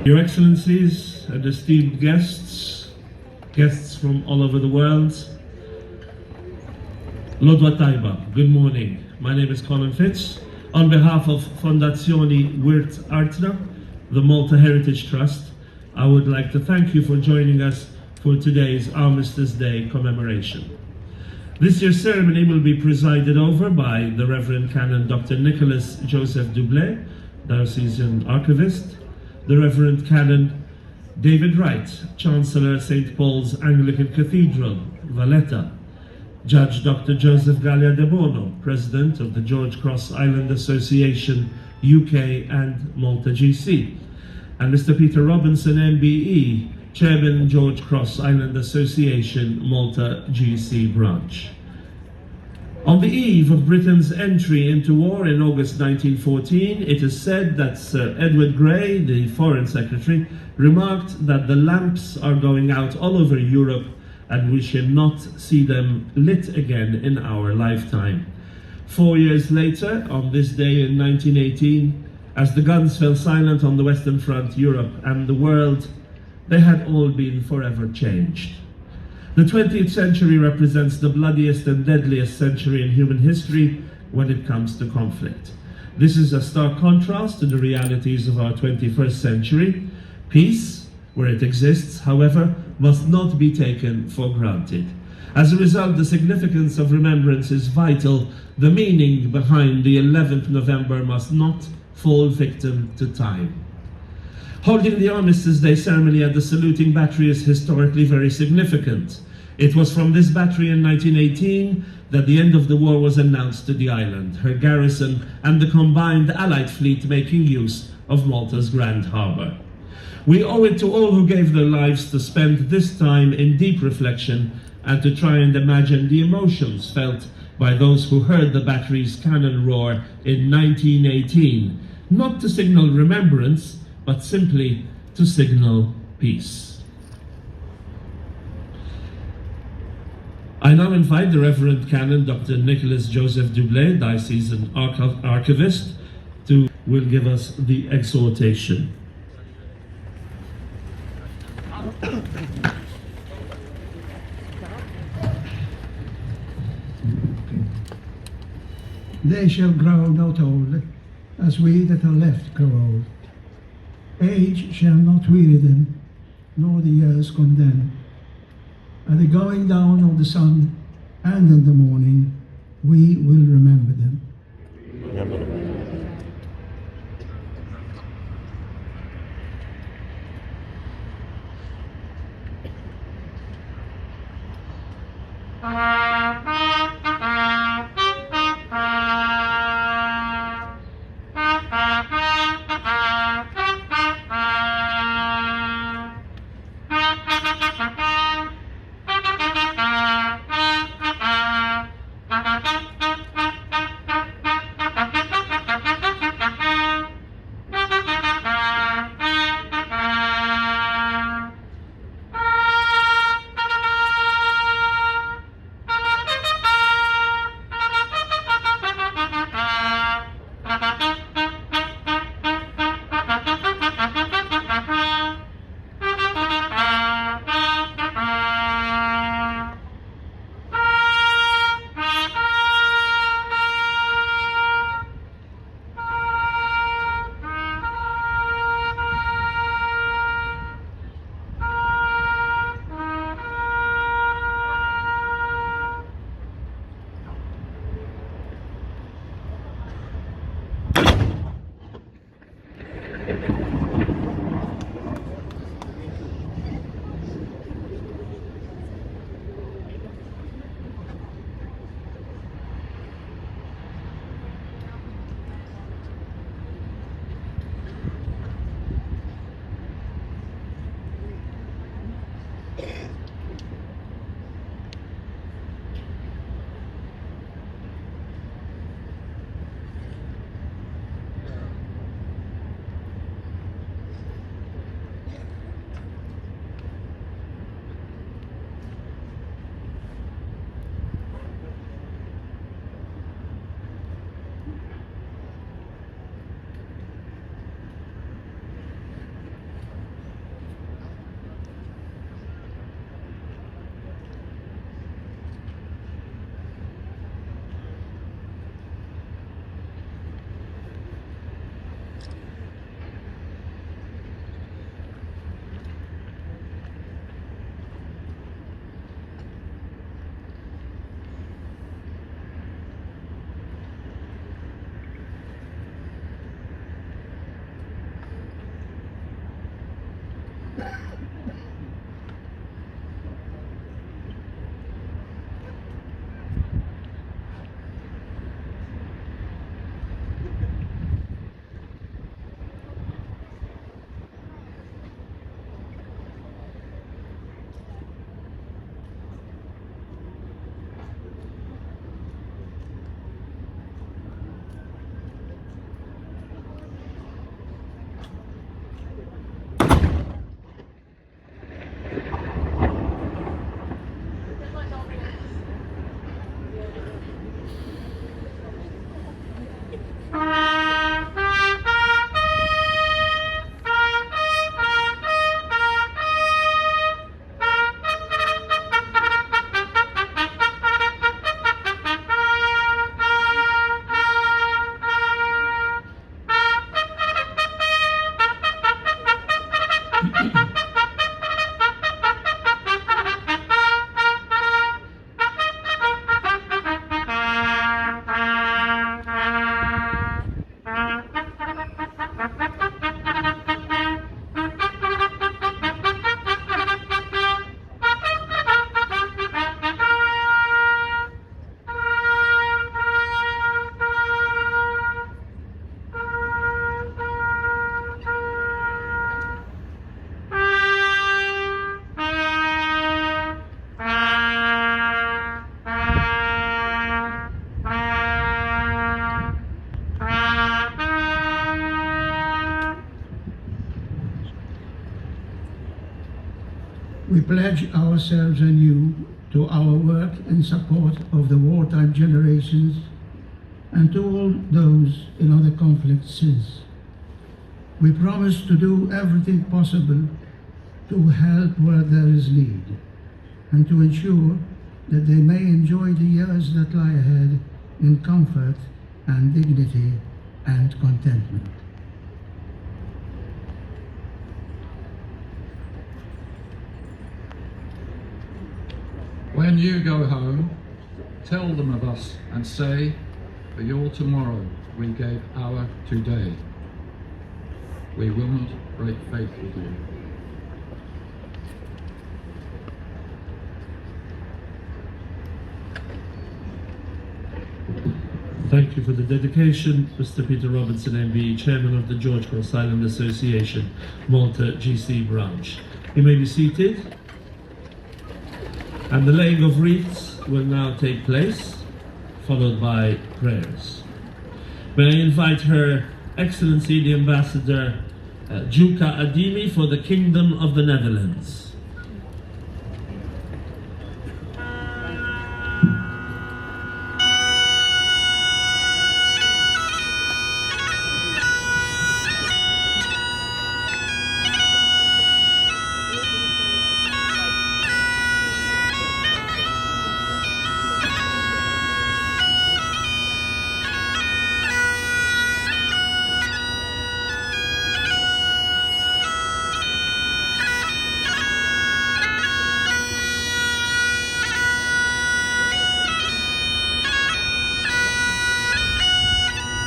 Your Excellencies and esteemed guests, guests from all over the world, Lodwa Taiba, good morning. My name is Colin Fitz. On behalf of Fondazione Wirt Artna, the Malta Heritage Trust, I would like to thank you for joining us for today's Armistice Day commemoration. This year's ceremony will be presided over by the Reverend Canon Dr. Nicholas Joseph Dublé, Diocesan Archivist, the Reverend Canon David Wright, Chancellor St. Paul's Anglican Cathedral, Valletta, Judge Dr. Joseph Gallia de Bono, President of the George Cross Island Association, UK and Malta GC, and Mr. Peter Robinson, MBE, Chairman, George Cross Island Association, Malta GC branch. On the eve of Britain's entry into war in August 1914, it is said that Sir Edward Grey, the Foreign Secretary, remarked that the lamps are going out all over Europe and we shall not see them lit again in our lifetime. 4 years later, on this day in 1918, as the guns fell silent on the Western Front, Europe and the world, they had all been forever changed. The 20th century represents the bloodiest and deadliest century in human history when it comes to conflict. This is a stark contrast to the realities of our 21st century. Peace, where it exists, however, must not be taken for granted. As a result, the significance of remembrance is vital. The meaning behind the 11th November must not fall victim to time. Holding the Armistice Day ceremony at the saluting battery is historically very significant. It was from this battery in 1918 that the end of the war was announced to the island, her garrison and the combined Allied fleet making use of Malta's Grand Harbour. We owe it to all who gave their lives to spend this time in deep reflection and to try and imagine the emotions felt by those who heard the battery's cannon roar in 1918, not to signal remembrance, but simply to signal peace. I now invite the Reverend Canon Dr. Nicholas Joseph Dublé, Diocesan Archivist, will give us the exhortation. They shall grow not old, as we that are left grow old. Age shall not weary them, nor the years condemn. At the going down of the sun and in the morning, we will remember them. pledge ourselves anew to our work in support of the wartime generations and to all those in other conflicts since. We promise to do everything possible to help where there is need and to ensure that they may enjoy the years that lie ahead in comfort and dignity and contentment. When you go home, tell them of us and say, for your tomorrow we gave our today. We will not break faith with you. Thank you for the dedication, Mr. Peter Robinson, MBE, Chairman of the George Cross Island Association, Malta GC branch. You may be seated. And the laying of wreaths will now take place, followed by prayers. May I invite Her Excellency the Ambassador Juka Adimi for the Kingdom of the Netherlands.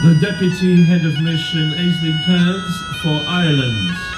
The Deputy Head of Mission, Aislinn Kearns, for Ireland.